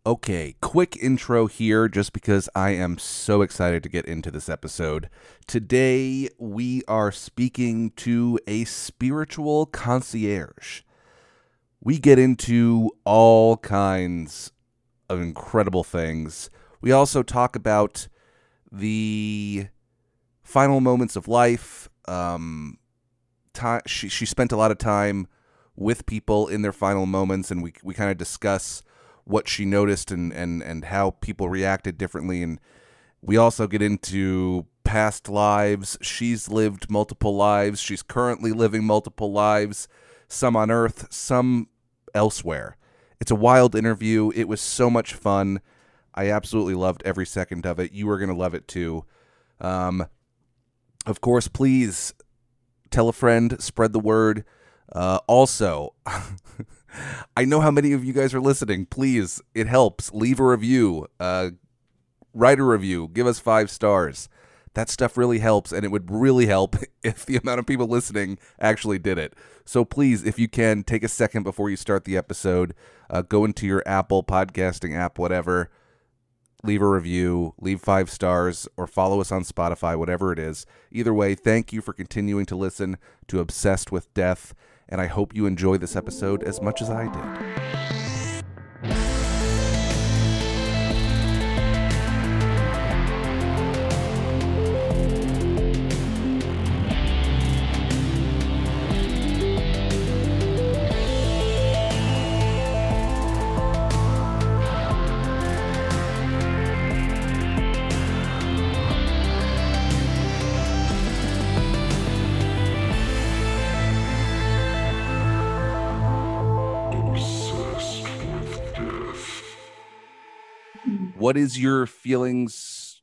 Okay, quick intro here just because I am so excited to get into this episode. Today, we are speaking to a spiritual concierge. We get into all kinds of incredible things. We also talk about the final moments of life. She spent a lot of time with people in their final moments, and we kind of discuss what she noticed and how people reacted differently. And we also get into past lives. She's lived multiple lives. She's currently living multiple lives, some on Earth, some elsewhere. It's a wild interview. It was so much fun. I absolutely loved every second of it. You are going to love it too. Of course, please tell a friend, spread the word. Also, I know how many of you guys are listening. Please, it helps. Leave a review. Write a review. Give us 5 stars. That stuff really helps, and it would really help if the amount of people listening actually did it. So please, if you can, take a second before you start the episode. Go into your Apple podcasting app, whatever. Leave a review, leave 5 stars, or follow us on Spotify, whatever it is. Either way, thank you for continuing to listen to Obsessed with Death, and I hope you enjoy this episode as much as I did. What is your feelings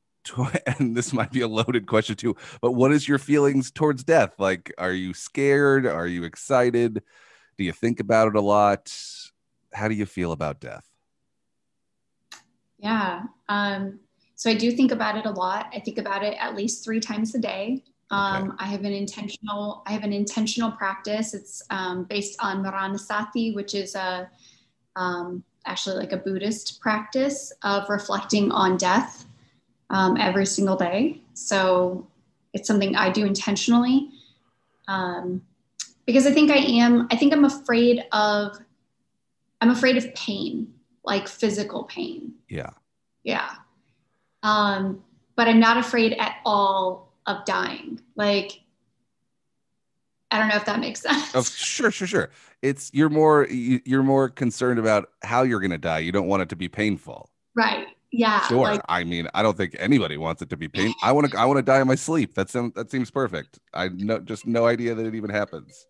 and this might be a loaded question too, but what is your feelings towards death? Like, are you scared? Are you excited? Do you think about it a lot? How do you feel about death? Yeah. So I do think about it a lot. I think about it at least 3 times a day. Okay. I have an intentional practice. It's based on Maranasati, which is actually like a Buddhist practice of reflecting on death every single day. So it's something I do intentionally because I think I'm afraid of pain, like physical pain. Yeah. Yeah. But I'm not afraid at all of dying. Like, I don't know if that makes sense. Oh, sure. It's you're more concerned about how you're going to die. You don't want it to be painful. Right. Yeah. Sure. Like, I mean, I don't think anybody wants it to be pain. I want to die in my sleep. That seems perfect. I just no idea that it even happens.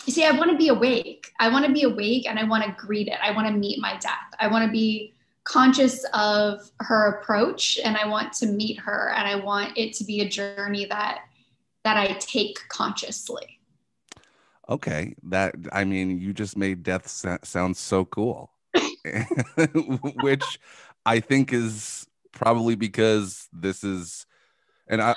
you see, I want to be awake. I want to be awake and I want to greet it. I want to meet my death. I want to be conscious of her approach and I want to meet her and I want it to be a journey that I take consciously. Okay, I mean, you just made death sound so cool, which I think is probably because this is, and I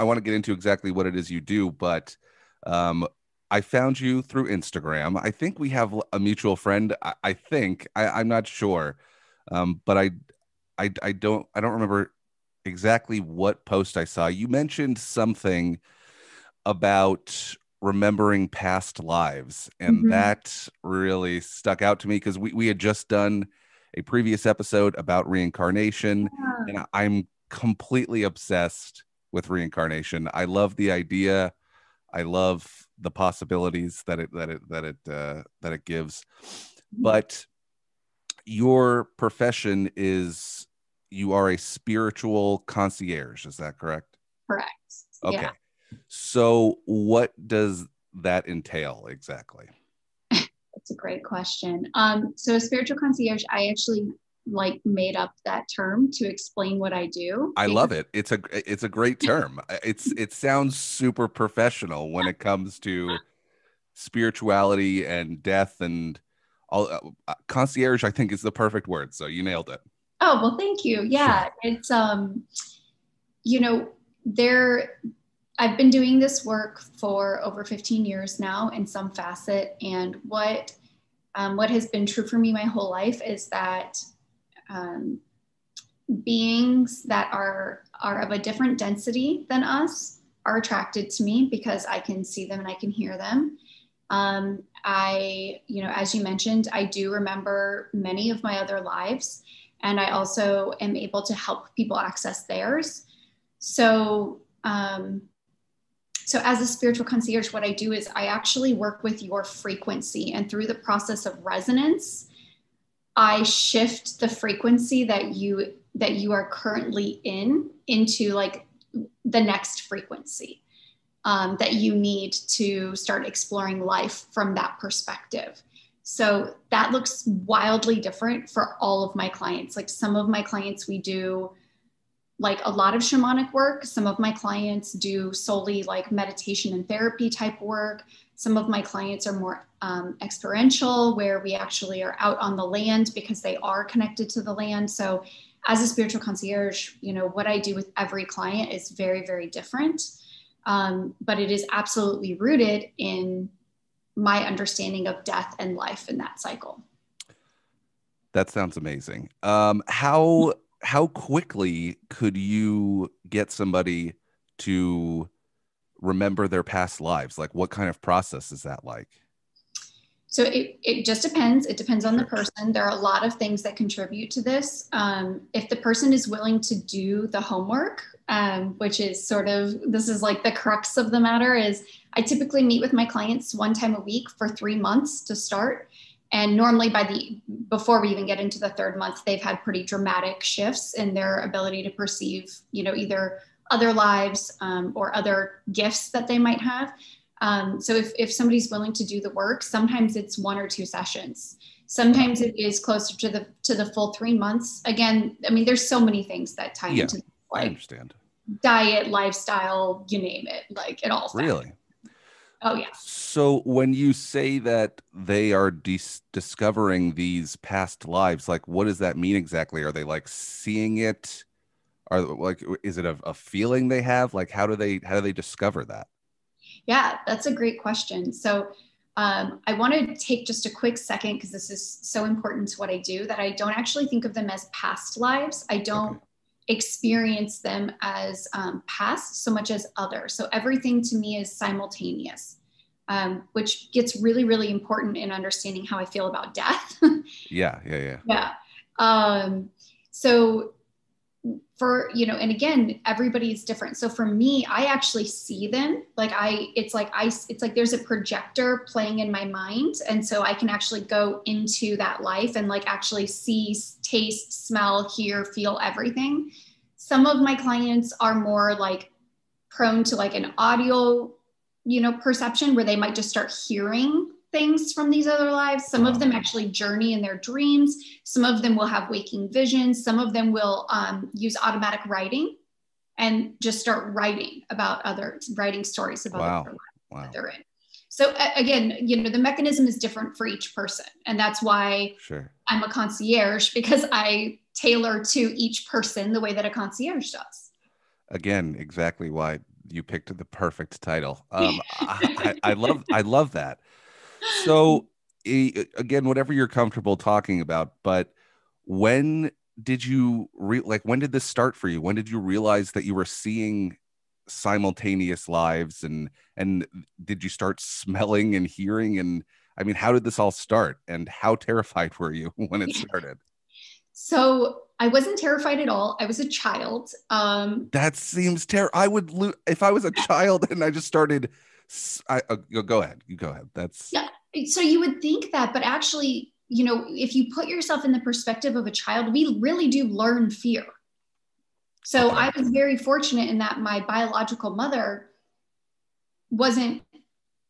want to get into exactly what it is you do, but I found you through Instagram. I think we have a mutual friend. I think I'm not sure, but I don't remember exactly what post I saw. You mentioned something about remembering past lives, and that really stuck out to me because we had just done a previous episode about reincarnation, and I'm completely obsessed with reincarnation. I love the idea. I love the possibilities that it gives. But your profession is you are a spiritual concierge. Is that correct? Correct. Okay. Yeah. So what does that entail exactly? That's a great question. So a spiritual concierge, I actually made up that term to explain what I do. I love it. It's a great term. It sounds super professional when it comes to spirituality and death and all. Concierge, I think, is the perfect word. So you nailed it. Oh, well, thank you. Yeah. Sure. It's, I've been doing this work for over 15 years now in some facet. And what has been true for me my whole life is that um, beings that are of a different density than us are attracted to me because I can see them and I can hear them. As you mentioned, I do remember many of my other lives, and I also am able to help people access theirs. So, so as a spiritual concierge, what I do is I actually work with your frequency, and through the process of resonance, I shift the frequency that you are currently into like the next frequency that you need to start exploring life from that perspective. So that looks wildly different for all of my clients. Like some of my clients, we do like a lot of shamanic work. Some of my clients do solely like meditation and therapy type work. Some of my clients are more experiential, where we actually are out on the land because they are connected to the land. So as a spiritual concierge, what I do with every client is very, very different. But it is absolutely rooted in my understanding of death and life in that cycle. That sounds amazing. How quickly could you get somebody to remember their past lives? Like, what kind of process is that like? So it just depends. It depends on the Sure. person. There are a lot of things that contribute to this. If the person is willing to do the homework, which is this is like the crux of the matter, is I typically meet with my clients one time a week for 3 months to start. And normally before we even get into the third month, they've had pretty dramatic shifts in their ability to perceive, either other lives or other gifts that they might have. So if somebody's willing to do the work, sometimes it's 1 or 2 sessions. Sometimes it is closer to the full 3 months. Again, I mean, there's so many things that tie into this, I like understand. diet, lifestyle, you name it, like it all. Really? Oh yeah. So when you say that they are discovering these past lives, like what does that mean exactly? Are they like seeing it? Are like is it a feeling they have? Like how do they discover that? Yeah, that's a great question. So I want to take just a quick second because this is so important to what I do, that I don't actually think of them as past lives. I don't Okay. experience them as past so much as other. So everything to me is simultaneous, which gets really, really important in understanding how I feel about death. Yeah, yeah, yeah. Yeah. So and again, everybody's different. So for me, I actually see them it's like there's a projector playing in my mind. And so I can actually go into that life and like actually see, taste, smell, hear, feel everything. Some of my clients are more like prone to like an audio, perception, where they might just start hearing things from these other lives. Some of them actually journey in their dreams. Some of them will have waking visions. Some of them will use automatic writing and just start writing stories about Wow. other lives that Wow. they're in. So again, the mechanism is different for each person. And that's why Sure. I'm a concierge, because I tailor to each person the way that a concierge does. Again, exactly why you picked the perfect title. I love that. So again, whatever you're comfortable talking about, but when did you when did this start for you? When did you realize that you were seeing simultaneous lives, and did you start smelling and hearing? And I mean, how did this all start, and how terrified were you when it started? So I wasn't terrified at all. I was a child. That seems terrible. I would if I was a child and I just started. Go ahead. You go ahead. That's Yeah. So you would think that, but actually, if you put yourself in the perspective of a child, we really do learn fear. So okay. I was very fortunate in that my biological mother wasn't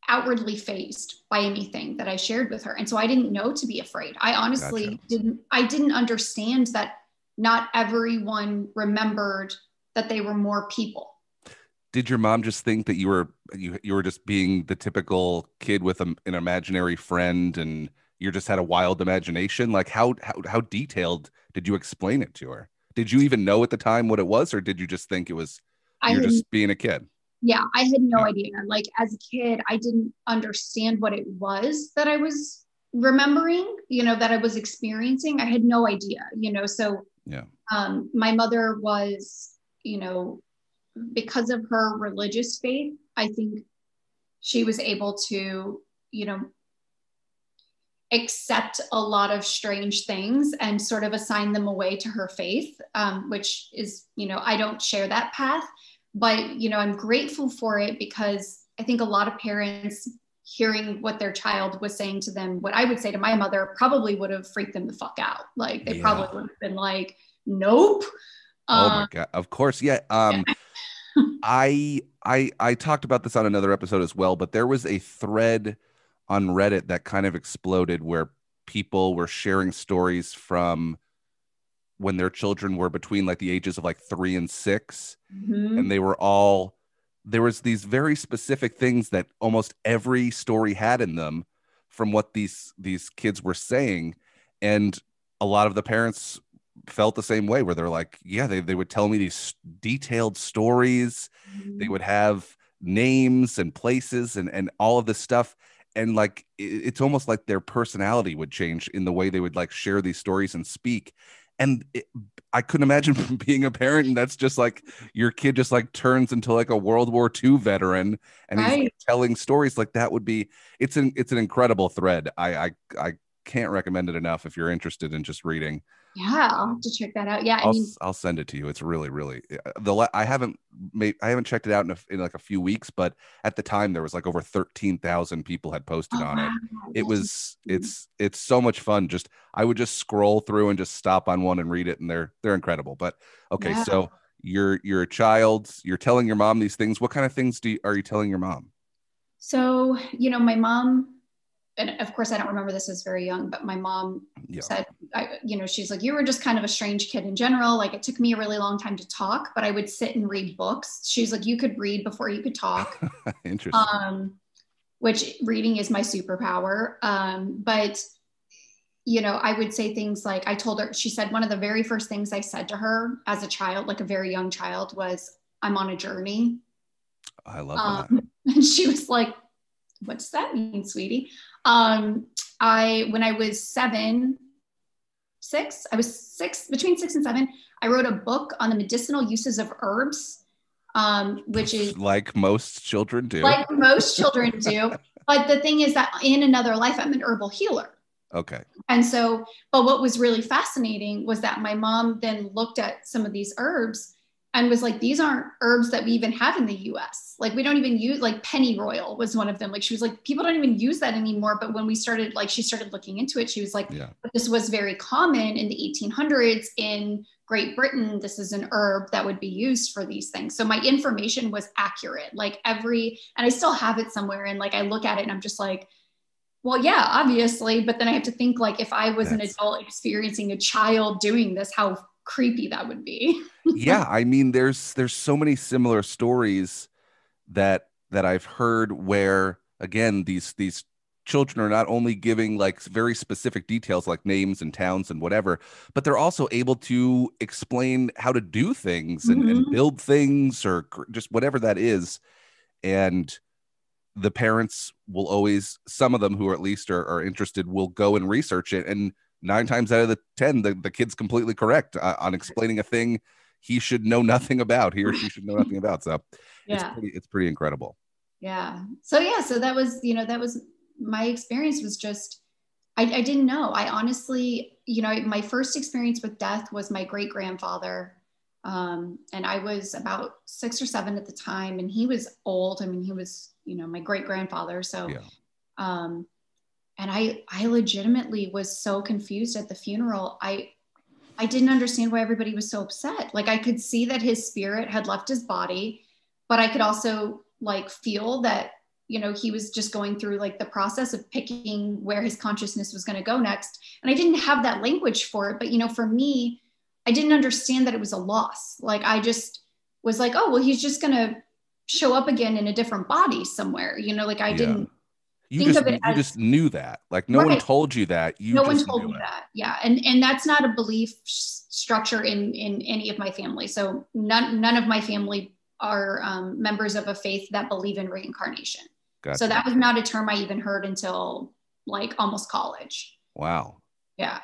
outwardly fazed by anything that I shared with her. And so I didn't know to be afraid. I Gotcha. honestly didn't understand that not everyone remembered that they were more people. Did your mom just think that you were just being the typical kid with an imaginary friend, and you just had a wild imagination? Like how detailed did you explain it to her? Did you even know at the time what it was, or did you just think it was I you're had just being a kid? Yeah, I had no Yeah. idea. Like as a kid, I didn't understand what it was that I was remembering, that I was experiencing, I had no idea, so Yeah. my mother was, because of her religious faith, I think she was able to, accept a lot of strange things and sort of assign them away to her faith, which is, I don't share that path, but, I'm grateful for it because I think a lot of parents hearing what their child was saying to them, what I would say to my mother probably would have freaked them the fuck out. Like they Yeah. probably would have been like, nope. Oh my God. Of course. Yeah. I talked about this on another episode as well, but there was a thread on Reddit that kind of exploded where people were sharing stories from when their children were between like the ages of like 3 and 6, and Mhm. they were all there was these very specific things that almost every story had in them from what these kids were saying, and a lot of the parents felt the same way where they're like, yeah, they would tell me these detailed stories, they Mhm. would have names and places and all of this stuff, and like it's almost like their personality would change in the way they would like share these stories and speak. And I couldn't imagine being a parent and that's just like your kid just like turns into like a World War II veteran and he's like Right. telling stories like that would be it's an incredible thread. I can't recommend it enough if you're interested in just reading. Yeah, I'll have to check that out. Yeah, I mean, I'll send it to you. It's really really I haven't checked it out in like a few weeks, but at the time there was like over 13,000 people had posted oh on it. wow, It that's was amazing. it's so much fun. Just I would just scroll through and just stop on one and read it, and they're incredible. But okay, Yeah. so you're a child. You're telling your mom these things. What kind of things are you telling your mom? So, my mom, and of course, I don't remember this, as very young, but my mom Yeah. said, she's like, you were just kind of a strange kid in general. Like, it took me a really long time to talk, but I would sit and read books. She's like, you could read before you could talk, Interesting. um, which reading is my superpower. But, I would say things like, I told her, she said, one of the very first things I said to her as a child, like a very young child, was, I'm on a journey. I love that. And she was like, what does that mean, sweetie? When I was I was six, between 6 and 7, I wrote a book on the medicinal uses of herbs, which is Like most children do. like most children do. But the thing is that in another life, I'm an herbal healer. Okay. And so, but what was really fascinating was that my mom then looked at some of these herbs and was like, these aren't herbs that we even have in the US. Like, we don't even use, like, pennyroyal was one of them. Like, she was like, people don't even use that anymore. But when we started, like, she started looking into it, she was like, Yeah. but this was very common in the 1800s in Great Britain. This is an herb that would be used for these things. So my information was accurate, like and I still have it somewhere. And like, I look at it and I'm just like, well, yeah, obviously. But then I have to think, like, if I was an That's adult experiencing a child doing this, how creepy that would be. yeah, I mean there's so many similar stories that I've heard where again these children are not only giving like very specific details like names and towns and whatever, but they're also able to explain how to do things and Mhm. build things or just whatever that is. And the parents will always, some of them who at least are interested, will go and research it. And 9 times out of the 10, the kid's completely correct on explaining a thing he should know nothing about, he or she should know nothing about. So Yeah. it's pretty incredible. Yeah. So yeah, so that was my experience. Was just, I didn't know. I honestly, my first experience with death was my great grandfather. And I was about 6 or 7 at the time, and he was old. I mean, he was, my great grandfather. So, Yeah. um, and I legitimately was so confused at the funeral. I didn't understand why everybody was so upset. Like, I could see that his spirit had left his body, but I could also like feel that, he was just going through like the process of picking where his consciousness was going to go next. And I didn't have that language for it. But, for me, I didn't understand that it was a loss. Like, I just was like, oh, well, he's just going to show up again in a different body somewhere. Like, I Yeah. didn't think of it You as just knew that. Like no one right. told you that. You No one just told knew me it. that. Yeah. And that's not a belief structure in any of my family. So none of my family are members of a faith that believe in reincarnation. So Gotcha. that was not a term I even heard until like almost college. Wow. Yeah.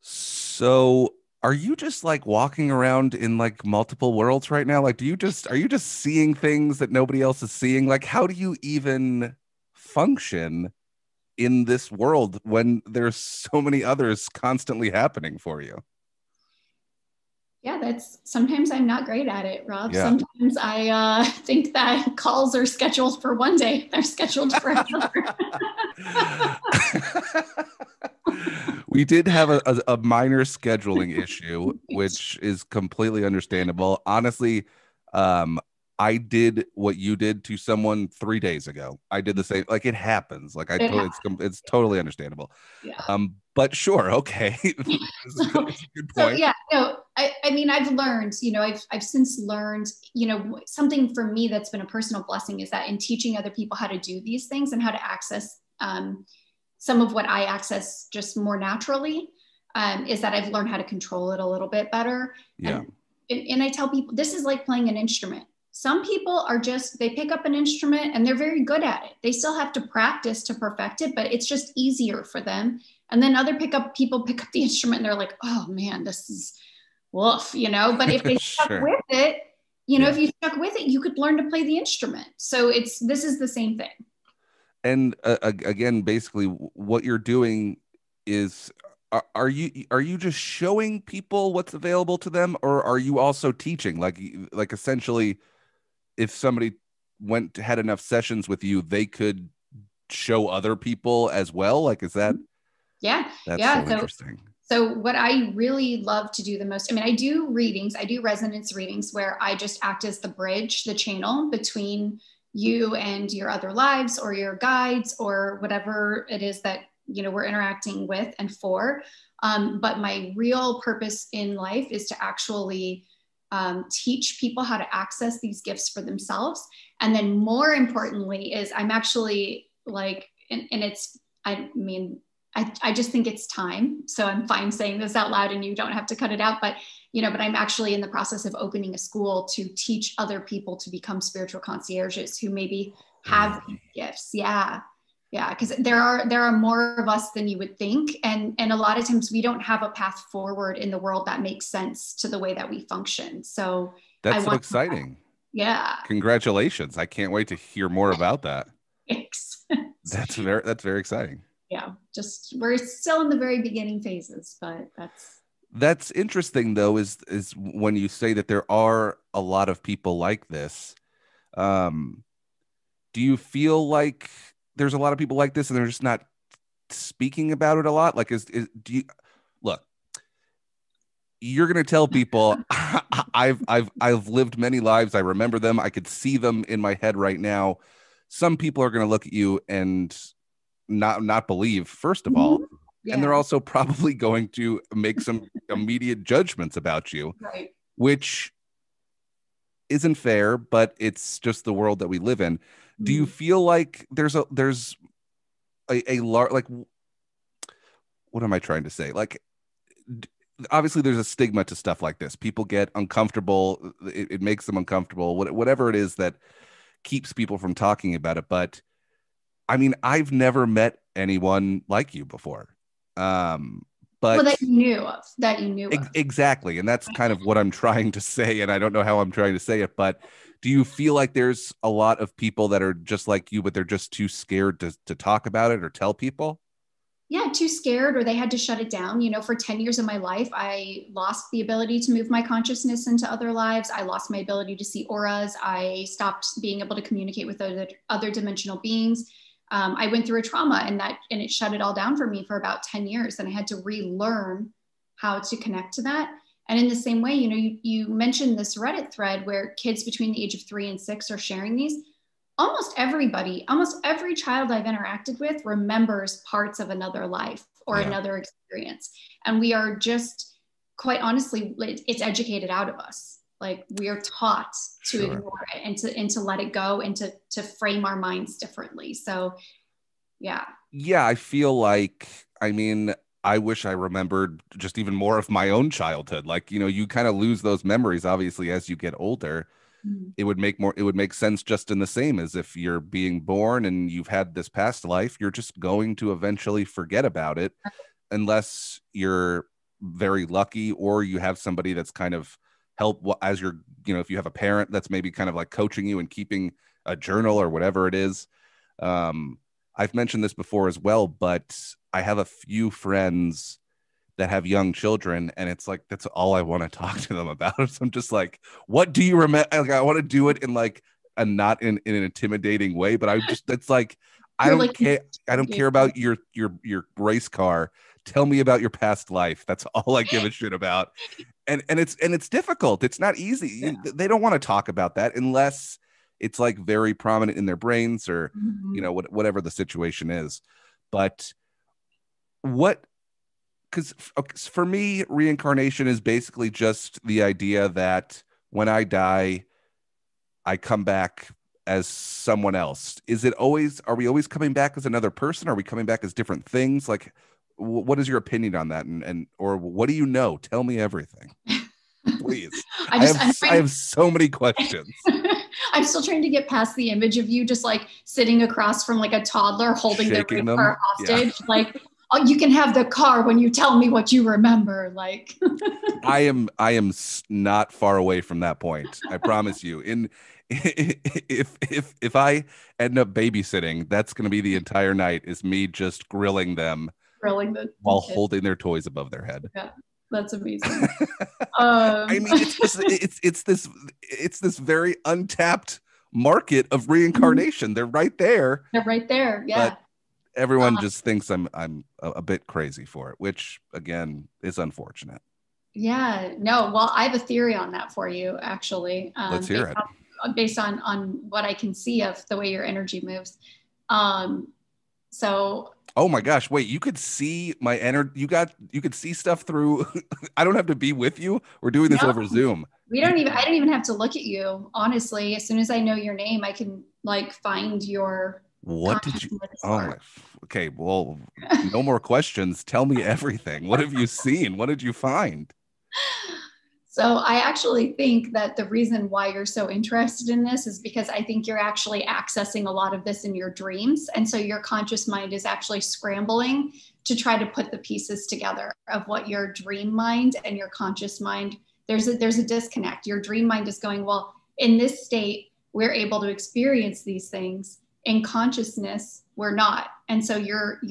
So are you just like walking around in like multiple worlds right now? Like, are you just seeing things that nobody else is seeing? Like, how do you even function in this world when there's so many others constantly happening for you? Yeah, that's sometimes I'm not great at it, Rob. Yeah. Sometimes I think that calls are scheduled for one day, they're scheduled for another. We did have a minor scheduling issue, which is completely understandable. Honestly, um, I did what you did to someone 3 days ago. I did the same. Like it happens. Like It it's totally understandable. Yeah. But sure, okay. So, That's a good so point. yeah, no, I mean, I've learned, I've since learned, something for me that's been a personal blessing is that in teaching other people how to do these things and how to access some of what I access just more naturally, is that I've learned how to control it a little bit better. Yeah. And I tell people this is like playing an instrument. Some people are just, they pick up an instrument and they're very good at it. They still have to practice to perfect it, but it's just easier for them. And then other people pick up the instrument and they're like, oh man, this is woof, but if they stuck Sure. with it, Yeah. if you stuck with it, you could learn to play the instrument. So this is the same thing. And again, basically, what you're doing is, are you just showing people what's available to them, or are you also teaching? Like essentially, if somebody had enough sessions with you, they could show other people as well. Like, is that Yeah. that's Yeah. so So interesting? what I really love to do the most, I mean, I do readings, I do resonance readings where I just act as the bridge, the channel between you and your other lives or your guides or whatever it is that, we're interacting with and for. But my real purpose in life is to actually teach people how to access these gifts for themselves. And then more importantly is I'm actually like, and it's, I mean, I just think it's time. So I'm fine saying this out loud and you don't have to cut it out. But, but I'm actually in the process of opening a school to teach other people to become spiritual concierges who maybe have these Really? gifts. Yeah. Yeah. Because there are more of us than you would think. And a lot of times we don't have a path forward in the world that makes sense to the way that we function. So I That's so want, exciting. yeah. Congratulations. I can't wait to hear more about that. Thanks. That's very exciting. Yeah. Just we're still in the very beginning phases, but That's interesting though, is when you say that there are a lot of people like this. Um, do you feel like there's a lot of people like this and they're just not speaking about it a lot? Like, is do you look? You're gonna tell people I've lived many lives. I remember them. I could see them in my head right now. Some people are gonna look at you and not believe, first of all, Mhm. and they're Yeah. also probably going to make some immediate judgments about you, Right. which isn't fair, but it's just the world that we live in. Do you Mhm. feel like there's a large, like, what am I trying to say? Like, obviously there's a stigma to stuff like this. People get uncomfortable. It makes them uncomfortable, whatever it is that keeps people from talking about it. But I mean, I've never met anyone like you before. Um, Well, but that you knew of. exactly. And that's kind of what I'm trying to say. And I don't know how I'm trying to say it, but do you feel like there's a lot of people that are just like you, but they're just too scared to talk about it or tell people? Yeah, too scared, or they had to shut it down. For 10 years of my life, I lost the ability to move my consciousness into other lives. I lost my ability to see auras. I stopped being able to communicate with other dimensional beings. I went through a trauma and it shut it all down for me for about 10 years. And I had to relearn how to connect to that. And in the same way, you mentioned this Reddit thread where kids between the age of 3 and 6 are sharing these. Almost every child I've interacted with remembers parts of another life or Yeah. another experience. And we are just, quite honestly, it's educated out of us. Like we are taught to Sure. ignore it and to let it go and to frame our minds differently. So yeah. Yeah, I feel like, I mean, I wish I remembered just even more of my own childhood. Like, you kind of lose those memories, obviously, as you get older. Mhm. it would make sense just in the same as if you're being born and you've had this past life, you're just going to eventually forget about it unless you're very lucky or you have somebody that's kind of help as you're, if you have a parent that's maybe kind of like coaching you and keeping a journal or whatever it is. I've mentioned this before as well, but I have a few friends that have young children, and it's like that's all I want to talk to them about. So I'm just like, what do you remember? Like, I want to do it in like a not in an intimidating way, but it's like I You're don't like, care. I don't care about your race car. Tell me about your past life. That's all I give a shit about. And it's difficult. It's not easy. They don't want to talk about that unless it's like very prominent in their brains or Mhm. whatever the situation is. But what because for me, reincarnation is basically just the idea that when I die, I come back as someone else. Are we always coming back as another person? Are we coming back as different things? Like, what is your opinion on that? Or what do you know? Tell me everything, please. I have so many questions. I'm still trying to get past the image of you just like sitting across from like a toddler holding their Shaking race them. car hostage. Yeah. Like, oh, you can have the car when you tell me what you remember. Like, I am not far away from that point. I promise you. If I end up babysitting, that's going to be the entire night is me just grilling them grilling the while kids. holding their toys above their head. Yeah, that's amazing. I mean, it's this very untapped market of reincarnation. They're right there. They're right there. Yeah. But everyone just thinks I'm a bit crazy for it, which again is unfortunate. Yeah, no. Well, I have a theory on that for you, actually. Let's hear it. Based on what I can see of the way your energy moves. So. Oh my gosh! Wait, you could see my energy. You could see stuff through. I don't have to be with you. We're doing this over Zoom. I don't even have to look at you. Honestly, as soon as I know your name, I can like find your. What did you? Oh, okay. Well, no more questions. Tell me everything. What have you seen? What did you find? So I actually think that the reason why you're so interested in this is because I think you're actually accessing a lot of this in your dreams. And so your conscious mind is actually scrambling to try to put the pieces together of what your dream mind and your conscious mind, there's a disconnect. Your dream mind is going, well, in this state, we're able to experience these things. In consciousness, we're not. And so your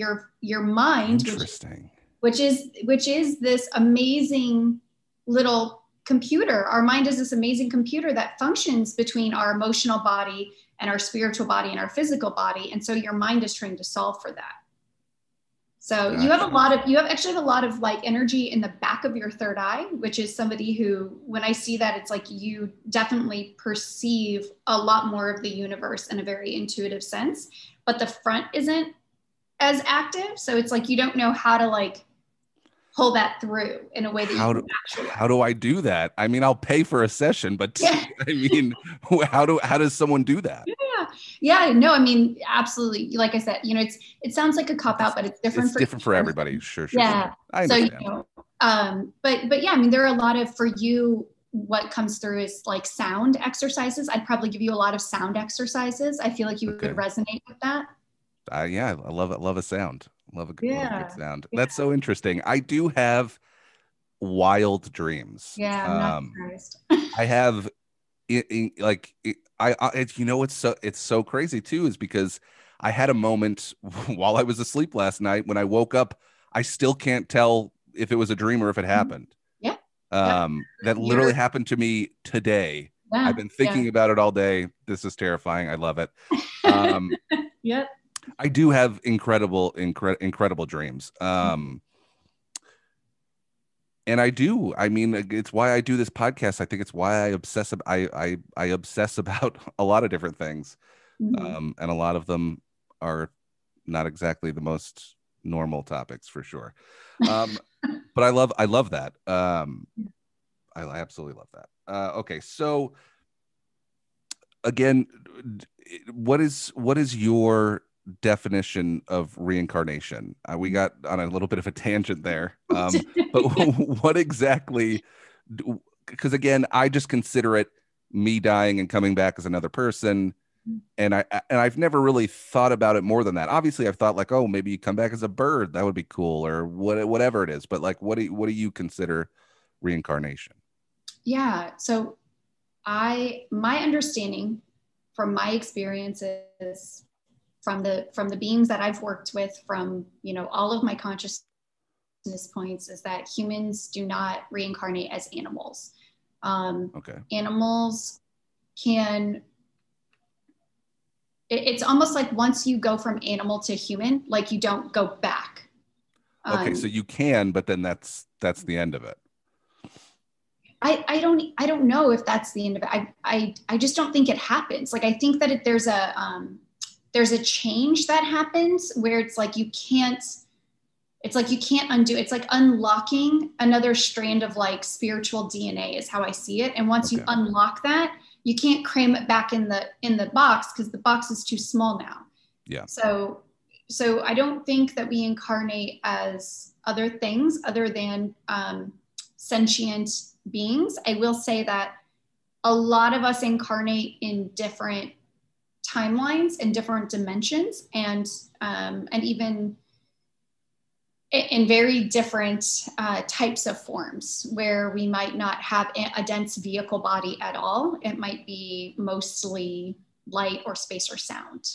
mind, interesting, which is this amazing little computer. Our mind is this amazing computer that functions between our emotional body and our spiritual body and our physical body. And so your mind is trying to solve for that. So you actually have a lot of like energy in the back of your third eye, which is somebody who, when I see that, it's like you definitely perceive a lot more of the universe in a very intuitive sense, but the front isn't as active. So it's like, you don't know how to like pull that through in a way that how do I do that? I mean, I'll pay for a session, but I mean, how does someone do that? Yeah, no, I mean, absolutely. Like I said, it sounds like a cop out, but it's different. It's different for everybody. Sure. Yeah. I understand. So, but yeah, I mean, there are a lot of, for you, what comes through is like sound exercises. I'd probably give you a lot of sound exercises. I feel like you would resonate with that. Yeah, I love it. Love a sound. Love a good sound. Yeah. That's so interesting. I do have wild dreams. Yeah, I'm not surprised. I have it's so crazy too, is because I had a moment while I was asleep last night when I woke up. I still can't tell if it was a dream or if it happened. Yeah. That literally happened to me today. Yeah. I've been thinking about it all day. This is terrifying. I love it. Yep. I do have incredible dreams. And I mean, it's why I do this podcast. I think it's why I obsess about a lot of different things. Mm-hmm. And a lot of them are not exactly the most normal topics, for sure. But I love that. I absolutely love that. Okay. So again, what is your definition of reincarnation? We got on a little bit of a tangent there, but what exactly, because again, I just consider it me dying and coming back as another person. And I've never really thought about it more than that. Obviously, I've thought like, oh, maybe you come back as a bird. That would be cool, or whatever it is. But like, what do you consider reincarnation? Yeah. So my understanding from my experiences, from the beings that I've worked with, from, you know, all of my consciousness points, is that humans do not reincarnate as animals. Okay. Animals can, it's almost like once you go from animal to human, like you don't go back. Okay, so you can, but then that's the end of it. I don't know if that's the end of it. I just don't think it happens. Like I think that there's a change that happens where it's like you can't, it's like you can't undo. It's like unlocking another strand of like spiritual DNA is how I see it. And once you Okay. unlock that, you can't cram it back in the box because the box is too small now. Yeah. So I don't think that we incarnate as other things other than sentient beings. I will say that a lot of us incarnate in different timelines and different dimensions, and even in very different types of forms where we might not have a dense vehicle body at all. It might be mostly light or space or sound.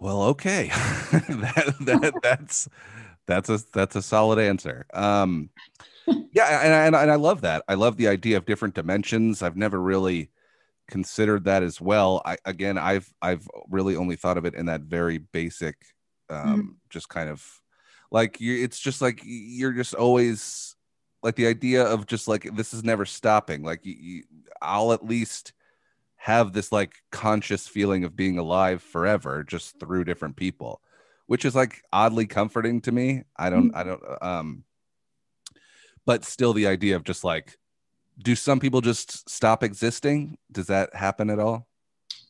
Well, okay. That's a solid answer. Yeah, and I love that. I love the idea of different dimensions. I've never really considered that as well. I've really only thought of it in that very basic, Mm. just kind of like it's just like you're just always like the idea of just like this is never stopping. Like I'll at least have this like conscious feeling of being alive forever just through different people, which is like oddly comforting to me. I don't but still the idea of just like, do some people just stop existing? Does that happen at all?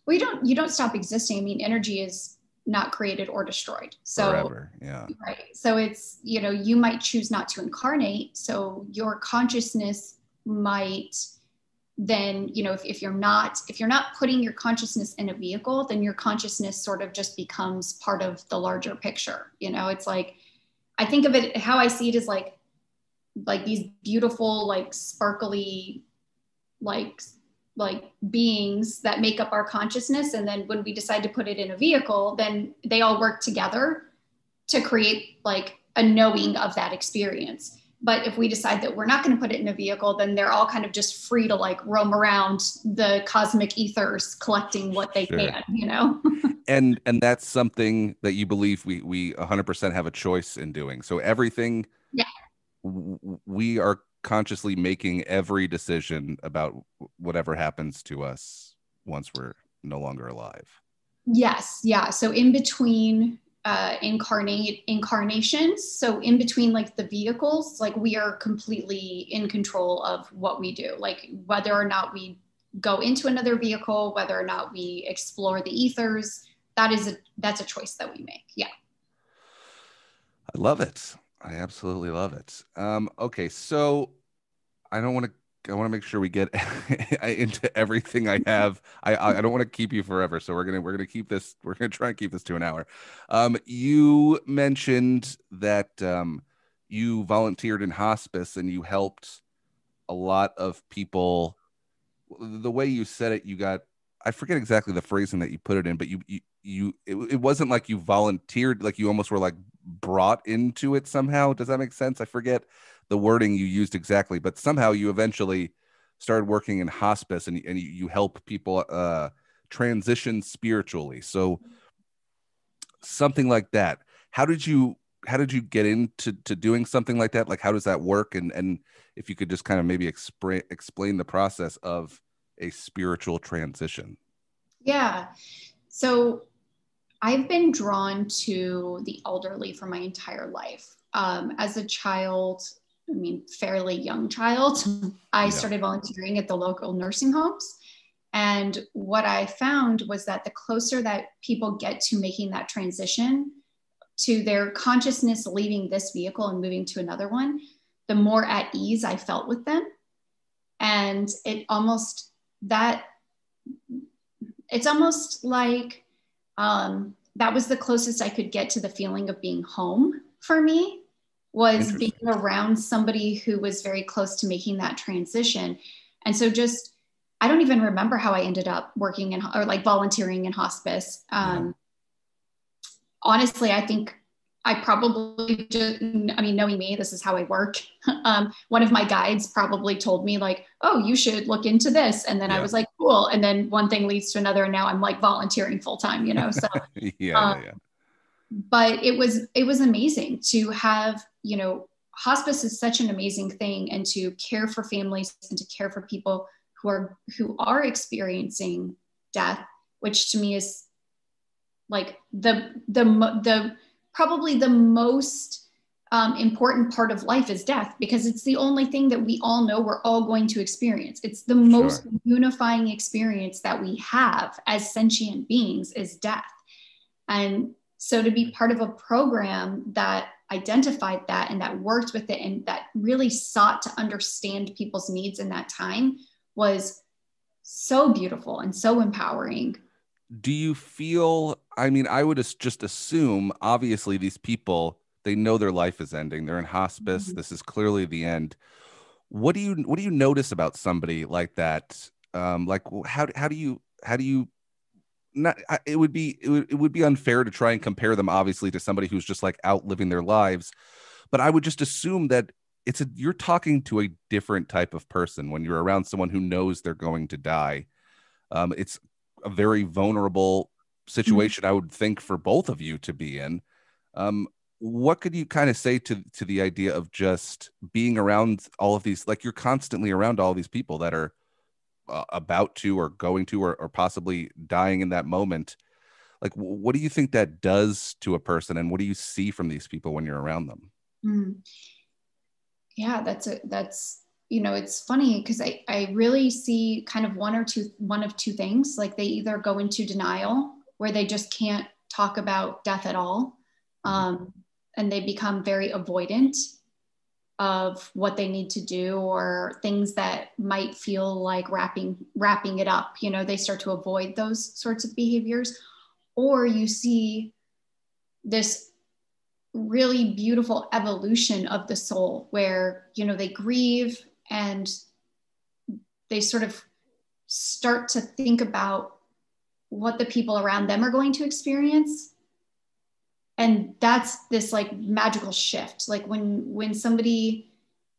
Well, you don't stop existing. I mean, energy is not created or destroyed. So Forever. Yeah. right. So it's, you know, you might choose not to incarnate. So your consciousness might then, you know, if you're not putting your consciousness in a vehicle, then your consciousness sort of just becomes part of the larger picture. You know, it's like I think of it, how I see it is like these beautiful, like sparkly, like beings that make up our consciousness. And then when we decide to put it in a vehicle, then they all work together to create like a knowing of that experience. But if we decide that we're not going to put it in a vehicle, then they're all kind of just free to like roam around the cosmic ethers collecting what they Sure. can, you know? And that's something that you believe we 100% have a choice in doing. So everything Yeah. we are consciously making every decision about whatever happens to us once we're no longer alive. Yes. Yeah. So in between incarnations, so in between like the vehicles, like we are completely in control of what we do, like whether or not we go into another vehicle, whether or not we explore the ethers, that's a choice that we make. Yeah. I love it. I absolutely love it. Okay, so I don't want to. I want to make sure we get into everything I have. I don't want to keep you forever, so we're gonna keep this. We're gonna try and keep this to an hour. You mentioned that you volunteered in hospice and you helped a lot of people. The way you said it, you got, I forget exactly the phrasing that you put it in, but it wasn't like you volunteered, like you almost were like brought into it somehow. Does that make sense? I forget the wording you used exactly, but somehow you eventually started working in hospice and you help people transition spiritually. So something like that. How did you get into doing something like that? Like how does that work? And if you could just kind of maybe explain the process of a spiritual transition. Yeah. So I've been drawn to the elderly for my entire life. As a child, I mean, fairly young child, I Yeah. started volunteering at the local nursing homes. And what I found was that the closer that people get to making that transition to their consciousness leaving this vehicle and moving to another one, the more at ease I felt with them. And that, it's almost like, that was the closest I could get to the feeling of being home for me, was being around somebody who was very close to making that transition. And so just, I don't even remember how I ended up working in, or like volunteering in hospice. Honestly, I think I probably just, I mean, knowing me, this is how I work. One of my guides probably told me like, oh, you should look into this. And then I was like, cool. And then one thing leads to another. And now I'm like volunteering full time, So but it was amazing to have, hospice is such an amazing thing, and to care for families and to care for people who are experiencing death, which to me is like the probably the most important part of life is death, because it's the only thing that we all know we're all going to experience. It's the most unifying experience that we have as sentient beings is death. And so to be part of a program that identified that and that worked with it and that really sought to understand people's needs in that time was so beautiful and so empowering. Do you feel, I mean, I would just assume, obviously, these people, they know their life is ending. They're in hospice. This is clearly the end. What do you notice about somebody like that? Like, how do you not, it would be unfair to try and compare them, obviously, to somebody who's just like out living their lives. But I would just assume that you're talking to a different type of person when you're around someone who knows they're going to die. It's a very vulnerable situation, I would think, for both of you to be in. What could you kind of say to the idea of just being around all of these, like you're constantly around all these people that are about to or going to or possibly dying in that moment? Like, what do you think that does to a person, and what do you see from these people when you're around them? Yeah, that's it's funny because I really see kind of one of two things. Like they either go into denial where they just can't talk about death at all. And they become very avoidant of what they need to do, or things that might feel like wrapping it up. They start to avoid those sorts of behaviors. Or you see this really beautiful evolution of the soul where, they grieve and they sort of start to think about what the people around them are going to experience. And that's this like magical shift. Like when somebody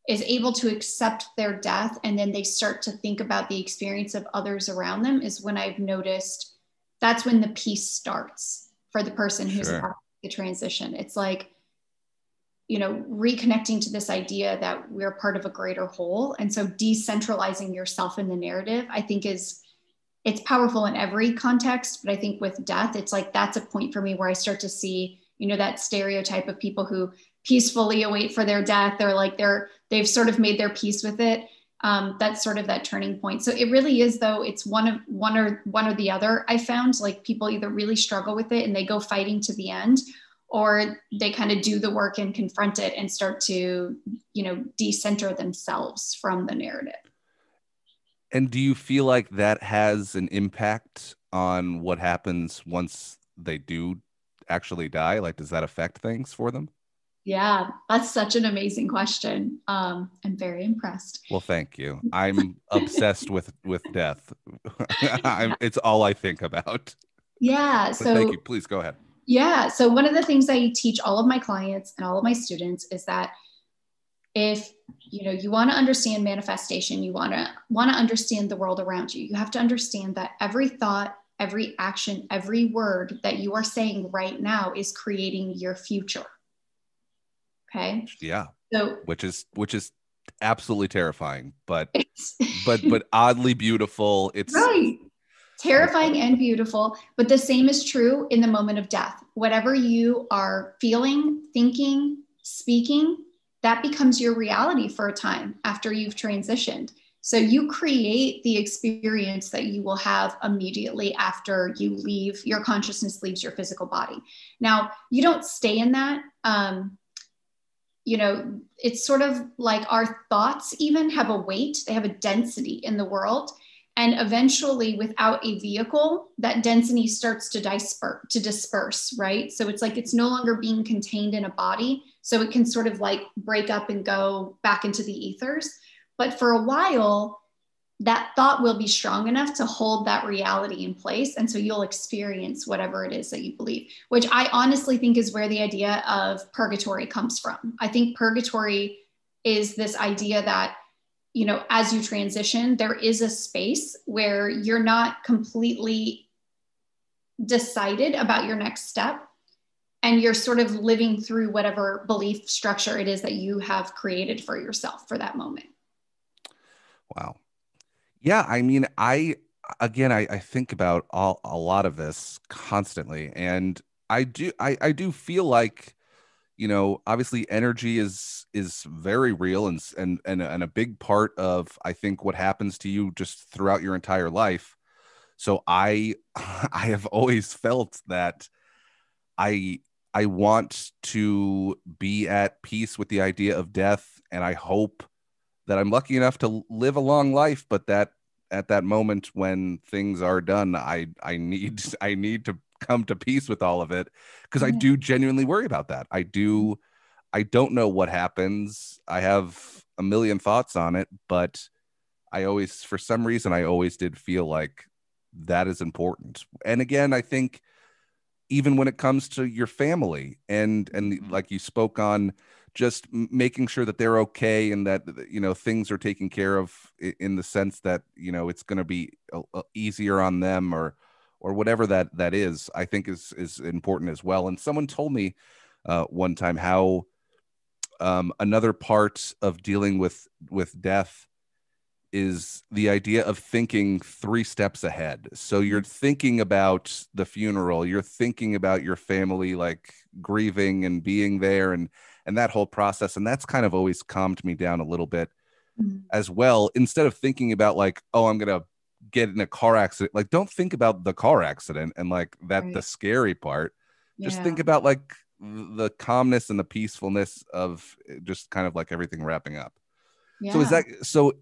is able to accept their death and then they start to think about the experience of others around them, is when I've noticed that's when the peace starts for the person who's about the transition. It's like, reconnecting to this idea that we're part of a greater whole. And so decentralizing yourself in the narrative, I think it's powerful in every context. But I think with death, it's like, that's a point for me where I start to see, that stereotype of people who peacefully await for their death. They're like, they've sort of made their peace with it. That's sort of that turning point. So it really is, though, it's one or the other. I found like people either really struggle with it and they go fighting to the end, or they kind of do the work and confront it and start to, decenter themselves from the narrative. And do you feel like that has an impact on what happens once they do actually die? Like, does that affect things for them? Yeah, that's such an amazing question. I'm very impressed. Well, thank you. I'm obsessed with death. It's all I think about. Yeah. So thank you. Please go ahead. Yeah. So one of the things I teach all of my clients and all of my students is that if you want to understand manifestation, you want to understand the world around you, you have to understand that every thought, every action, every word that you are saying right now is creating your future. Okay. Yeah. So which is absolutely terrifying, but oddly beautiful. It's right. Terrifying and beautiful, but the same is true in the moment of death. Whatever you are feeling, thinking, speaking, that becomes your reality for a time after you've transitioned. So you create the experience that you will have immediately after your consciousness leaves your physical body. Now, you don't stay in that. it's sort of like our thoughts even have a weight, they have a density in the world. And eventually, without a vehicle, that density starts to disperse, right? So it's like it's no longer being contained in a body. So it can sort of like break up and go back into the ethers. But for a while, that thought will be strong enough to hold that reality in place. And so you'll experience whatever it is that you believe, which I honestly think is where the idea of purgatory comes from. I think purgatory is this idea that, as you transition, there is a space where you're not completely decided about your next step. And you're sort of living through whatever belief structure it is that you have created for yourself for that moment. Wow. Yeah, I mean, I think about a lot of this constantly, and I do feel like, obviously energy is very real, and a big part of, I think, what happens to you just throughout your entire life. So I I have always felt that I I want to be at peace with the idea of death, and I hope that I'm lucky enough to live a long life, but that at that moment when things are done, I need I need to come to peace with all of it, because I Yeah. do genuinely worry about that. I don't know what happens. I have a million thoughts on it, but I always, for some reason, I always did feel like that is important. And again, I think even when it comes to your family, and like you spoke on, just making sure that they're okay, and that things are taken care of, in the sense that it's going to be easier on them, or whatever that is, I think is important as well. And someone told me one time how, another part of dealing with death is the idea of thinking 3 steps ahead. So you're thinking about the funeral, you're thinking about your family, like grieving and being there, and that whole process. And that's kind of always calmed me down a little bit Mhm. as well. Instead of thinking about like, oh, I'm gonna get in a car accident, like don't think about the car accident and like that, the Right. scary part. Just Yeah. think about like the calmness and the peacefulness of just kind of like everything wrapping up. So is Yeah. that so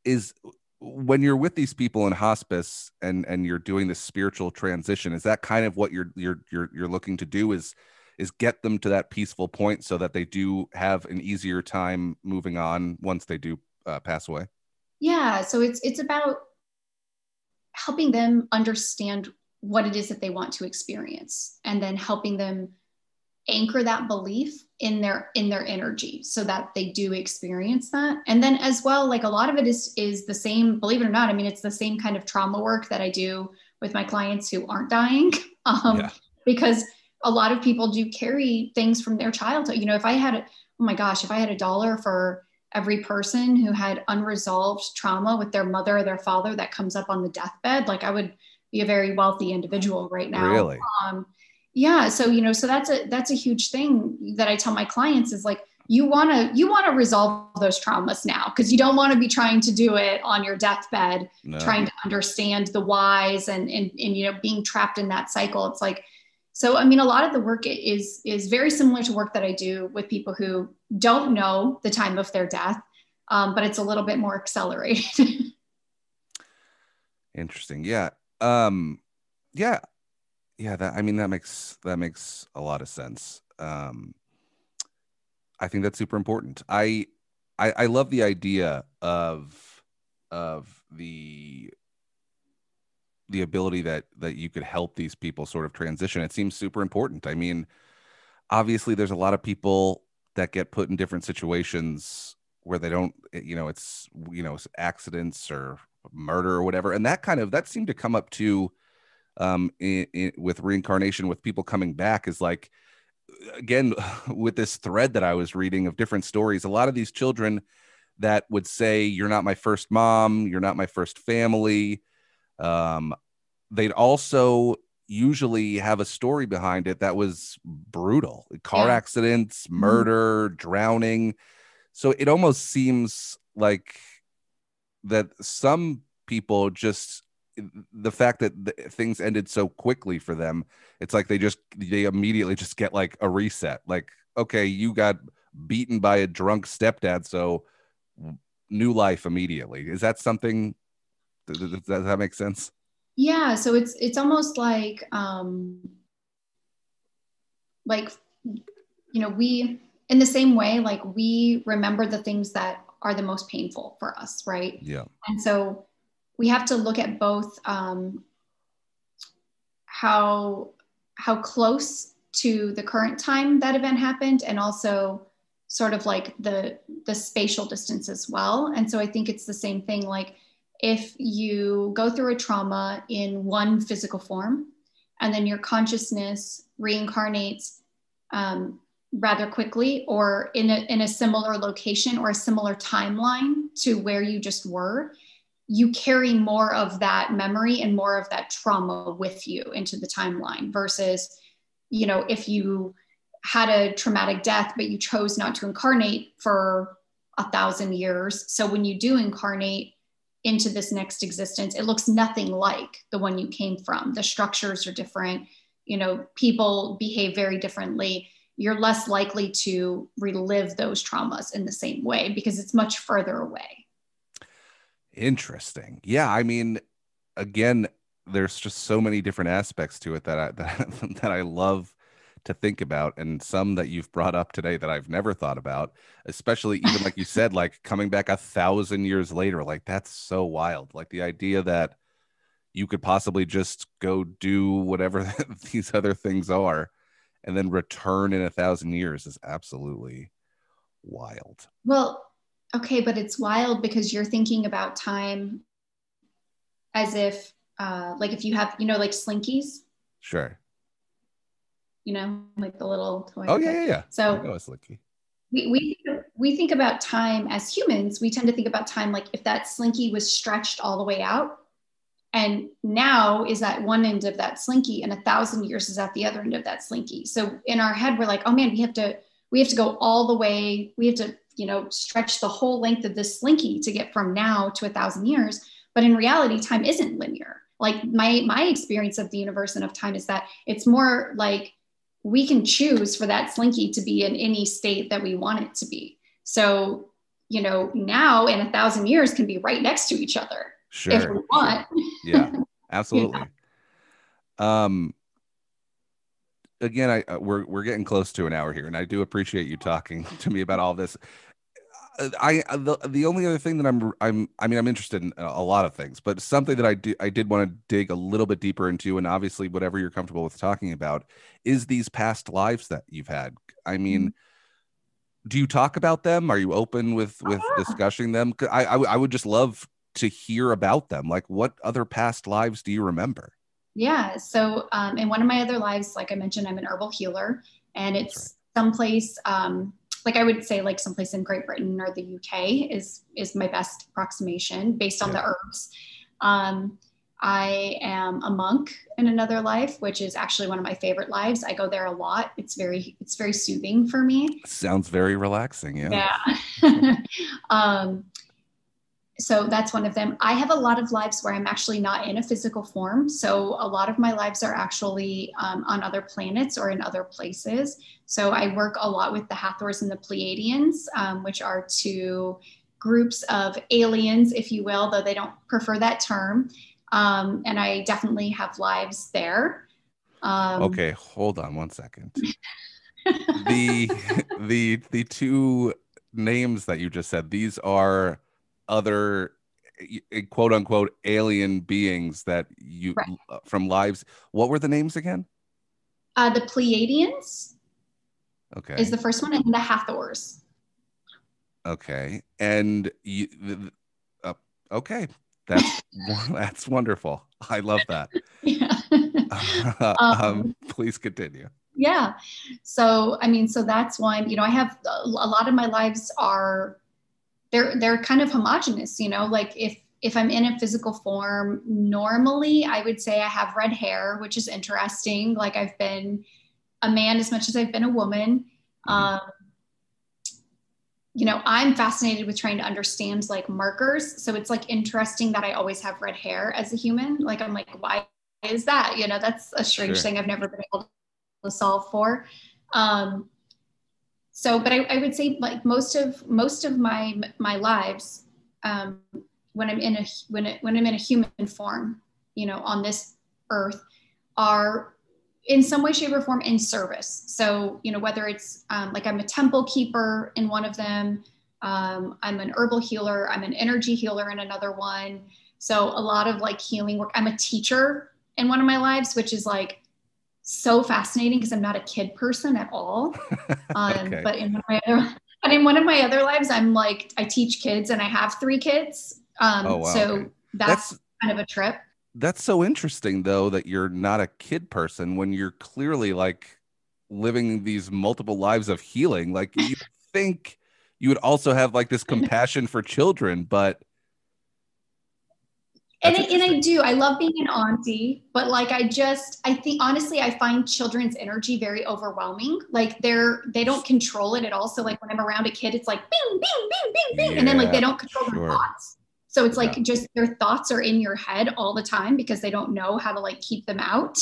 is when you're with these people in hospice, and you're doing this spiritual transition, is that kind of what you're looking to do, is get them to that peaceful point so that they do have an easier time moving on once they do pass away? Yeah. So it's about helping them understand what it is that they want to experience, and then helping them anchor that belief in their energy so that they do experience that. And then as well, like a lot of it is the same, believe it or not, I mean, it's the same kind of trauma work that I do with my clients who aren't dying. um, Yeah. because a lot of people do carry things from their childhood. If I had oh my gosh, if I had $1 for every person who had unresolved trauma with their mother or their father that comes up on the deathbed, like I would be a very wealthy individual right now. Really? Yeah, so so that's a huge thing that I tell my clients is like, you want to resolve those traumas now, because you don't want to be trying to do it on your deathbed, No. trying to understand the whys, and being trapped in that cycle. It's like, so I mean, a lot of the work is very similar to work that I do with people who don't know the time of their death, but it's a little bit more accelerated. Interesting. Yeah. um yeah, yeah, that, I mean, that makes a lot of sense. I think that's super important. I love the idea of the ability that you could help these people sort of transition. It seems super important. I mean, obviously there's a lot of people that get put in different situations where they don't, it's, it's accidents or murder or whatever. And that seemed to come up too, with reincarnation, with people coming back, is like, again, with this thread that I was reading of different stories, a lot of these children that would say, you're not my first mom, you're not my first family, um, they'd also usually have a story behind it that was brutal: car Yeah. accidents, Mhm. murder, drowning. So it almost seems like that some people just, the fact that things ended so quickly for them, it's like they immediately just get like a reset, like, okay, you got beaten by a drunk stepdad. So new life immediately. Is that something, does that make sense? Yeah, so it's almost like we, in the same way, like we remember the things that are the most painful for us, right? Yeah. And so we have to look at both how close to the current time that event happened, and also sort of like the spatial distance as well. And so I think it's the same thing. Like if you go through a trauma in one physical form, and then your consciousness reincarnates rather quickly, or in a similar location or a similar timeline to where you just were, you carry more of that memory and more of that trauma with you into the timeline versus, if you had a traumatic death, but you chose not to incarnate for 1,000 years. So when you do incarnate into this next existence, it looks nothing like the one you came from. The structures are different. People behave very differently. You're less likely to relive those traumas in the same way because it's much further away. Interesting. Yeah. I mean, again, there's just so many different aspects to it that that I love to think about, and some that you've brought up today that I've never thought about, especially even like you said, like coming back 1,000 years later, like that's so wild. Like the idea that you could possibly just go do whatever these other things are and then return in 1,000 years is absolutely wild. Well, okay, but it's wild because you're thinking about time as if, like if you have, like slinkies, Sure. like the little toy. Oh, yeah, Okay. yeah, yeah. I So know it's Slinky. we think about time as humans. We tend to think about time like if that slinky was stretched all the way out, and now is at one end of that slinky, and 1,000 years is at the other end of that slinky. So in our head, we're like, oh man, we have to go all the way. We have to, stretch the whole length of this slinky to get from now to 1,000 years. But in reality, time isn't linear. Like my experience of the universe and of time is that it's more like we can choose for that slinky to be in any state that we want it to be. So, now in 1,000 years can be right next to each other if Sure. we want. Yeah, You absolutely. Um, again, we're getting close to an hour here, and I do appreciate you talking to me about all this. The only other thing that I'm interested in a lot of things, but something that I did want to dig a little bit deeper into, and obviously whatever you're comfortable with talking about, is these past lives that you've had. I mean, do you talk about them? Are you open with discussing them? 'Cause I would just love to hear about them. Like, what other past lives do you remember? Yeah. So, in one of my other lives, like I mentioned, I'm an herbal healer, and That's right. it's someplace, like I would say, like someplace in Great Britain or the UK is my best approximation based on Yeah. the herbs. Um, I am a monk in another life, which is actually one of my favorite lives. I go there a lot. It's very soothing for me. Sounds very relaxing. Yeah. Yeah. um, so that's one of them. I have a lot of lives where I'm actually not in a physical form. So a lot of my lives are actually on other planets or in other places. So I work a lot with the Hathors and the Pleiadians, which are two groups of aliens, if you will, though they don't prefer that term. And I definitely have lives there. Okay, hold on one second. The the two names that you just said, these are other quote unquote alien beings that you Right. from lives. What were the names again? The Pleiadians is Okay. the first one, and the Hathors. Okay. And uh, okay. That's that's wonderful. I love that. Yeah. Please continue. Yeah. So, I mean, so that's one, I have a lot of my lives are, they're kind of homogenous, like if I'm in a physical form, normally I would say I have red hair, which is interesting. Like I've been a man as much as I've been a woman. Mhm. Um, I'm fascinated with trying to understand like markers. So it's like interesting that I always have red hair as a human. Like, I'm like, why is that? That's a strange Sure. thing I've never been able to solve for. Um, but I would say like most of my lives, um, when I'm in a when I'm in a human form, you know, on this earth, are in some way, shape, or form in service. So, you know, whether it's like I'm a temple keeper in one of them, I'm an herbal healer, I'm an energy healer in another one. So a lot of like healing work. I'm a teacher in one of my lives, which is like so fascinating because I'm not a kid person at all. Okay. But in one of my other lives, I'm like I teach kids and I have three kids. Oh, wow. Okay. So that's That's kind of a trip. that's so interesting though that you're not a kid person when you're clearly like living these multiple lives of healing. Like you think you would also have like this compassion for children, but And that's I interesting. do. I love being an auntie, but like I think honestly, I find children's energy very overwhelming. Like they don't control it at all. So like when I'm around a kid, it's like bing, bing, bing, bing, bing, and then like they Yeah, don't control their sure. thoughts. So it's Yeah, like just their thoughts are in your head all the time because they don't know how to like keep them out.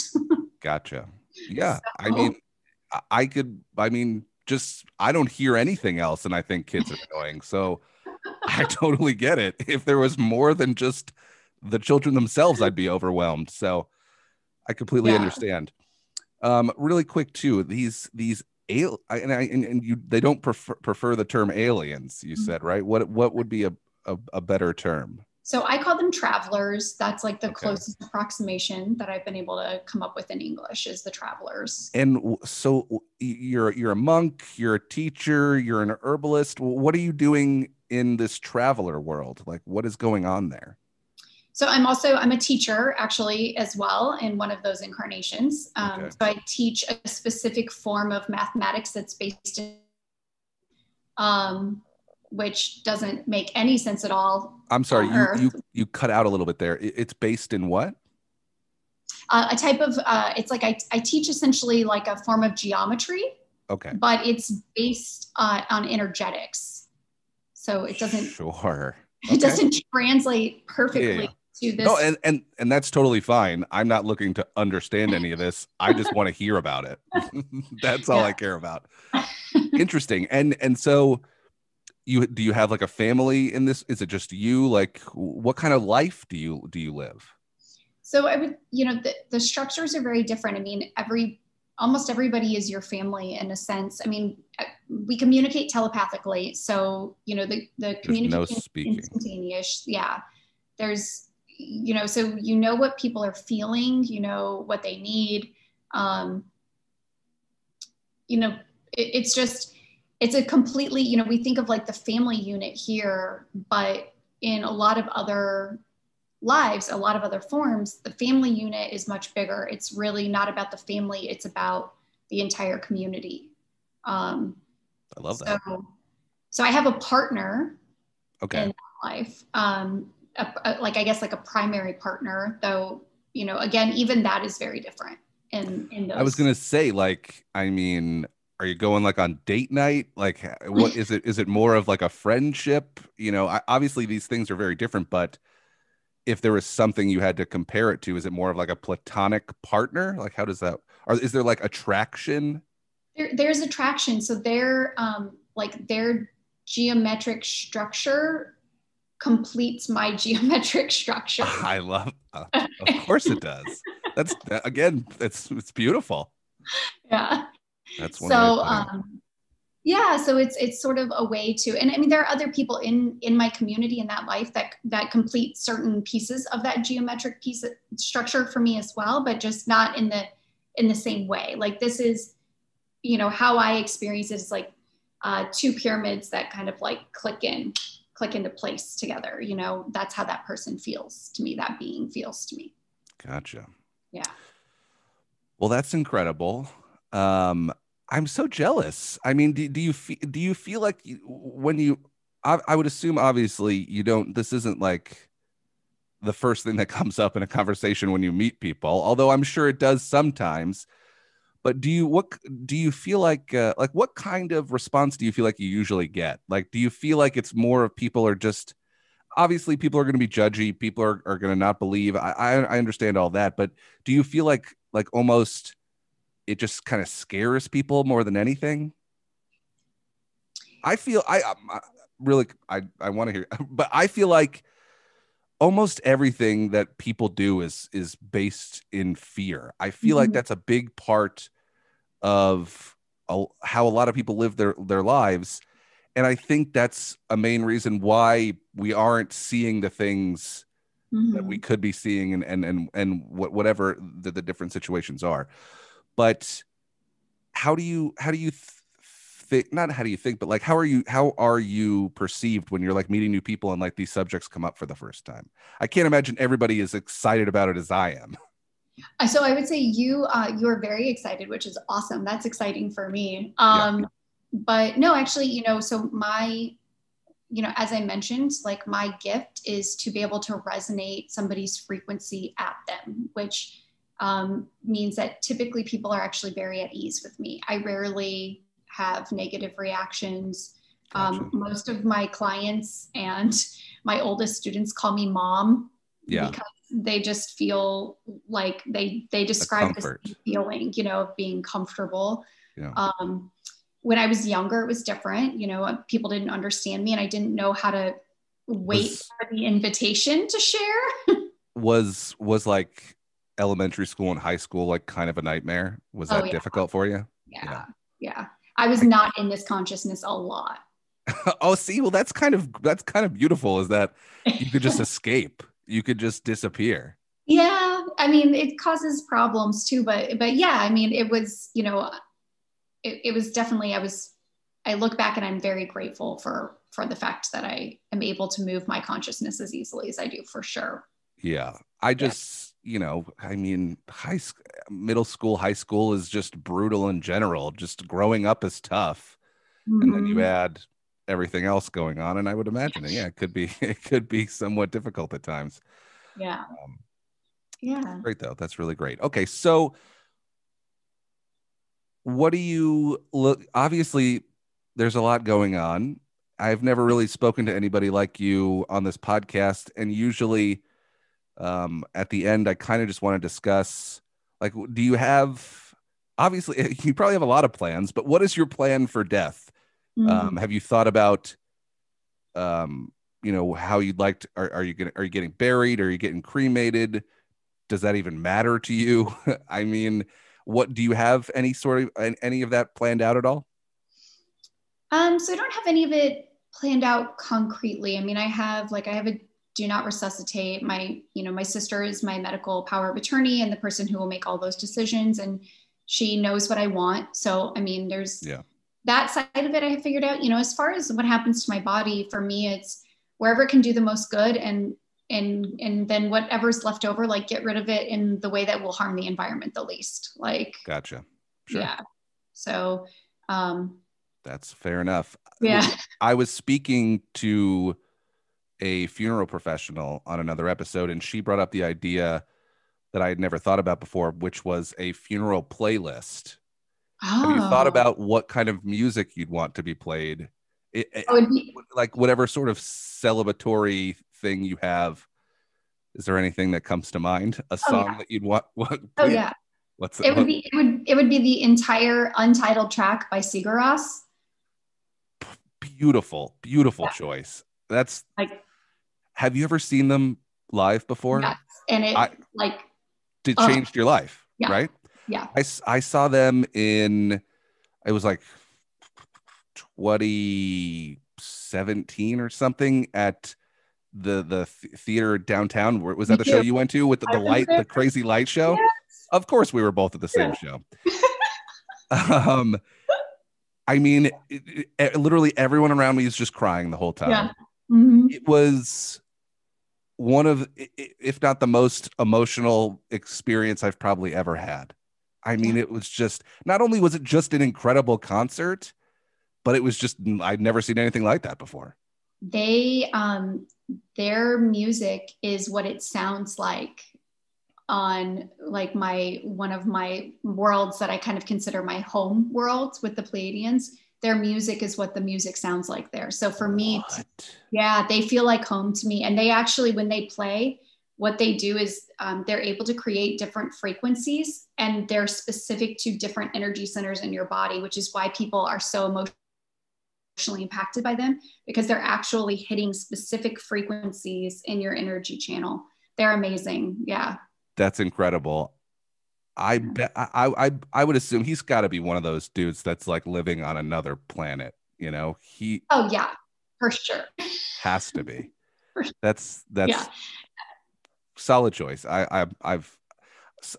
gotcha. Yeah, I mean, So I mean, just I don't hear anything else, and I think kids are annoying. So I totally get it. If there was more than just the children themselves, I'd be overwhelmed. So I completely yeah. understand. Really quick too, these and you they don't prefer the term aliens, you said, right? What would be a better term? So I call them travelers. That's like the Okay. closest approximation that I've been able to come up with in English is the travelers. And so you're a monk, you're a teacher, you're an herbalist. What are you doing in this traveler world? Like what is going on there? So I'm a teacher actually as well in one of those incarnations. Okay. So I teach a specific form of mathematics that's based in, um, which doesn't make any sense at all I'm sorry, on Earth. you cut out a little bit there. It's based in what? A type of it's like I teach essentially like a form of geometry, Okay. but it's based on energetics. So Sure. it Okay. doesn't translate Yeah, yeah. perfectly to No, this. and that's totally fine. I'm not looking to understand any of this. I just want to hear about it. That's all Yeah. I care about. Interesting. And so you do you have like a family in this? Is it just you? Like what kind of life do you live? So I would, you know, the structures are very different. I mean, almost everybody is your family in a sense. I mean, we communicate telepathically, so you know the There's no communication is speaking. instantaneous. Yeah, there's, you know, so you know what people are feeling, you know what they need. Um, you know, it's just it's a completely, you know, we think of like the family unit here, but in a lot of other lives, a lot of other forms, the family unit is much bigger. It's really not about the family, it's about the entire community. Um, I love so, that. so I have a partner Okay. in life, like I guess like a primary partner, though, you know, again, even that is very different in I was those. gonna say, like, I mean, are you going like on date night? Like, what is it? Is it more of like a friendship? Obviously these things are very different, but if there was something you had to compare it to, is it more of like a platonic partner? Like, how does that, or is there like attraction? There's attraction. So their geometric structure completes my geometric structure. I love, of course it does. Again, it's beautiful. Yeah. That's one So way of putting it. yeah, so it's sort of a way to, and I mean there are other people in my community in that life that complete certain pieces of that geometric piece of structure for me as well, but just not in the same way. Like this is, you know, how I experience it is like two pyramids that kind of like click into place together. You know, that's how that person feels to me. That being feels to me. Gotcha. Yeah. Well, that's incredible. Um, I'm so jealous. I mean, do you feel like when I would assume obviously you don't, this isn't like the first thing that comes up in a conversation when you meet people, although I'm sure it does sometimes. But do you feel like what kind of response do you feel like you usually get? Like, do you feel like it's more of people are just obviously people are going to be judgy, people are going to not believe. I understand all that, but do you feel like almost it just kind of scares people more than anything? I feel I really I want to hear, but I feel like almost everything that people do is based in fear. I feel like Mhm. that's a big part of how a lot of people live their lives, and I think that's a main reason why we aren't seeing the things that we Mhm. could be seeing, and whatever the different situations are. But how do you think, not how do you think, but like how are you perceived when you're like meeting new people and like these subjects come up for the first time? I can't imagine everybody is excited about it as I am. So I would say you are very excited, which is awesome. That's exciting for me. Yeah, But no, actually, so my, as I mentioned, like my gift is to be able to resonate somebody's frequency at them, which means that typically people are actually very at ease with me. I rarely have negative reactions. gotcha. Most of my clients and my oldest students call me mom Yeah, because they just feel like they a describe this comfort. feeling, of being comfortable. Yeah, Um, when I was younger, it was different. People didn't understand me and I didn't know how to wait was for the invitation to share. was like elementary school and high school like kind of a nightmare? Was Oh, that yeah. difficult for you? Yeah. Yeah. Yeah. I was not in this consciousness a lot. Oh, see, well, that's kind of beautiful. Is that you could just escape, you could just disappear. Yeah. I mean, it causes problems too, but yeah, I mean, it was, it was definitely, I look back and I'm very grateful for the fact that I am able to move my consciousness as easily as I do, for sure. Yeah, I Yeah. just, I mean, middle school, high school is just brutal in general. Just growing up is tough, and then you Hmm. add everything else going on, and I would imagine it. Yeah, it could be it could be somewhat difficult at times. Yeah. Um, Yeah. Great though, that's really great. Okay, so what do you look? Obviously, there's a lot going on. I've never really spoken to anybody like you on this podcast, and usually at the end, I kind of just want to discuss, like, do you have, obviously, you probably have a lot of plans, but what is your plan for death? Mm. Have you thought about, how you'd like to, are you getting buried? Are you getting cremated? Does that even matter to you? I mean, what do you have any sort of any of that planned out at all? So I don't have any of it planned out concretely. I mean, I have a do not resuscitate. My sister is my medical power of attorney and the person who will make all those decisions, and she knows what I want. So, I mean, there's Yeah, that side of it I have figured out. As far as what happens to my body, for me, it's wherever it can do the most good, and then whatever's left over, like get rid of it in the way that will harm the environment the least. Like, gotcha. Sure. yeah. So, um, That's fair enough. yeah. I was speaking to a funeral professional on another episode, and she brought up the idea that I had never thought about before, which was a funeral playlist. Have you thought Oh, about what kind of music you'd want to be played? oh, it'd be, Like whatever sort of celebratory thing you have. Is there anything that comes to mind? A oh song yeah, that you'd want? What? oh Please. yeah. What's it? It would What? be it would be the entire untitled track by Sigur Rós. Beautiful, beautiful Yeah, choice. That's. like Have you ever seen them live before? yes, and it I like It oh changed your life, yeah, right? yeah. I saw them in, it was like 2017 or something at the theater downtown. Was that Me the show too. you went to with I was there. the crazy light show? Yes. Of course, we were both at the same Yeah. show. Um, I mean, literally everyone around me is just crying the whole Yeah. time. Hmm. It was one of, if not the most emotional experience I've probably ever had. I Yeah. mean, it was just, not only was it just an incredible concert, but it was just, I'd never seen anything like that before. They their music is what it sounds like on like my one of my worlds that I kind of consider my home worlds with the Pleiadians. Their music is what the music sounds like there. So for me, What? yeah, they feel like home to me. And they actually, when they play, what they do is they're able to create different frequencies and they're specific to different energy centers in your body, which is why people are so emotionally emotionally impacted by them, because they're actually hitting specific frequencies in your energy channel. They're amazing. Yeah. That's incredible. I bet I would assume he's got to be one of those dudes that's like living on another planet. You know, he Oh yeah, for sure. has to be. For sure. That's Yeah. solid choice. I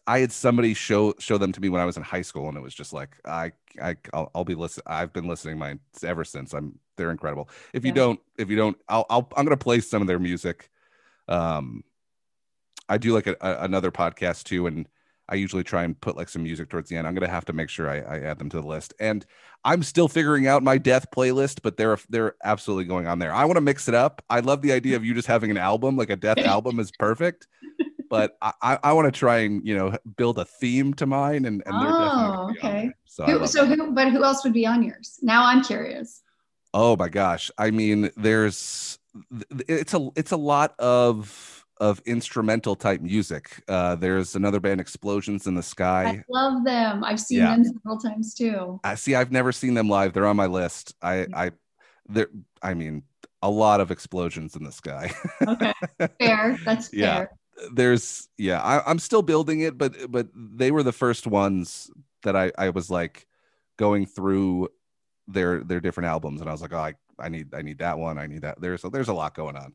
had somebody show them to me when I was in high school, and it was just like I'll be listening. I've been listening mine ever since. They're incredible. If you don't, I'm gonna play some of their music. I do like another podcast too, and I usually try and put like some music towards the end. I'm gonna have to make sure I add them to the list. And I'm still figuring out my death playlist, but they're absolutely going on there. I want to mix it up. I love the idea of you just having an album, like a death album is perfect. But I want to try and build a theme to mine, and they're definitely okay. So but who else would be on yours? Now I'm curious. Oh my gosh! I mean, it's a lot of instrumental type music. There's another band, Explosions in the Sky. I love them. I've seen them several times too. I've never seen them live. They're on my list. I mean, a lot of Explosions in the Sky. Okay, fair. That's fair. I'm still building it, but they were the first ones that I was like going through their different albums, and I was like, oh, I need that one. I need that. There's a lot going on.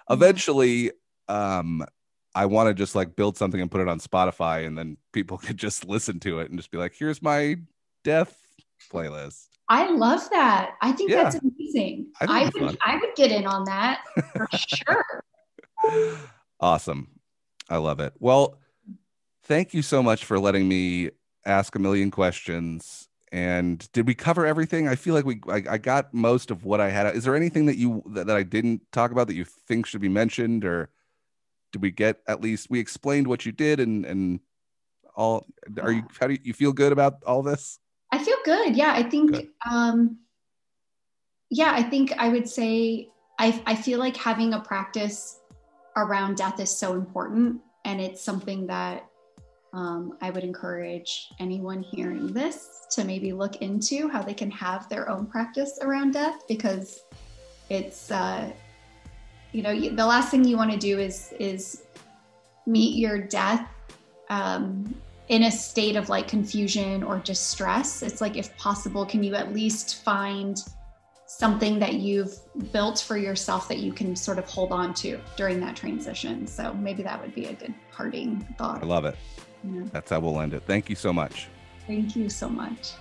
Eventually, I want to just like build something and put it on Spotify, and then people could just listen to it and just be like, here's my death playlist. I love that. I think that's amazing. I would get in on that for sure. Awesome. I love it. Well, thank you so much for letting me ask a million questions. And did we cover everything? I feel like I got most of what I had. Is there anything that I didn't talk about that you think should be mentioned, or did we get at least we explained what you did and all? How do you feel good about all this? I feel good. Yeah, I think. I think I would say I feel like having a practice around death is so important, and it's something that I would encourage anyone hearing this to maybe look into how they can have their own practice around death, because it's the last thing you want to do is meet your death in a state of like confusion or distress. It's like, if possible, can you at least find something that you've built for yourself that you can sort of hold on to during that transition? So maybe that would be a good parting thought. I love it. Yeah. That's how we'll end it. Thank you so much. Thank you so much.